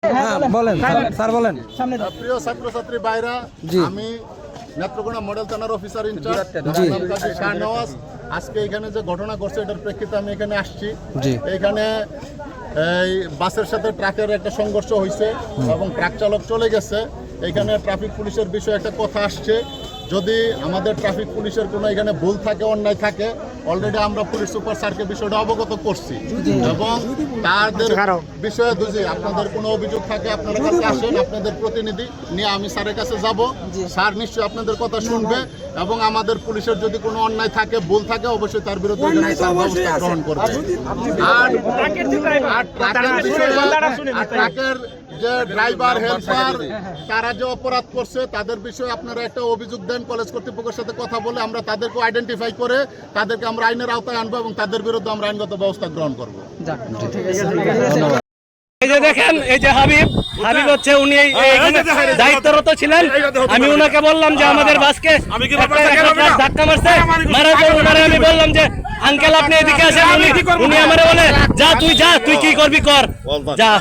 বলেন স্যার বলেন। প্রিয় ছাত্রছাত্রী ভাইরা, আমি নেত্রকোনা মডেল থানার অফিসার ইনচার্জ শাহনওয়াজ। আজকে এখানে যে ঘটনা ঘটছে এটার প্রেক্ষিতে আমি এখানে আসছি। এখানে এই বাসের সাথে ট্রাকের একটা সংঘর্ষ হয়েছে এবং ট্রাক চালক চলে গেছে। এখানে ট্রাফিক পুলিশের বিষয়ে একটা কথা আসছে। যদি আমাদের ট্রাফিক পুলিশের কোনো এখানে ভুল থাকে, অন্যায় থাকে, অলরেডি আমরা পুলিশ সুপার স্যারকে বিষয়টা অবগত করছি এবং তাদের বিষয়ে যদি আপনাদের কোনো অভিযোগ থাকে আপনারা কাছে আসেন, আপনাদের প্রতিনিধি নিয়ে আমি স্যারের কাছে যাব। স্যার নিশ্চয়ই আপনাদের কথা শুনবে এবং আমাদের পুলিশের যদি কোনো অন্যায় থাকে, ভুল থাকে, অবশ্যই তার বিরুদ্ধে ব্যবস্থা গ্রহণ করবে। আর ট্রাকের যে ড্রাইভার হেল্পার তারা যে অপরাধ করছে তাদের বিষয়ে আপনারা একটা অভিযোগ দেন, কলেজ কর্তৃপক্ষের সাথে কথা বলে আমরা তাদেরকে আইডেন্টিফাই করে তাদেরকে আমরা আইনের আওতায় আনবো এবং তাদের বিরুদ্ধে আমরা আইনগত ব্যবস্থা গ্রহণ করবো। এই যে দেখেন, এই যে হাবিব হচ্ছে উনি দায়িত্বরত ছিলেন। আমি উনাকে বললাম যে আমাদের বাসকে ধাক্কা মারছে, মারার পর উনারে আমি বললাম যে আঙ্কেল আপনি এদিকে আসেন। উনি আমারে বলে যা তুই কি করবি কর, যা।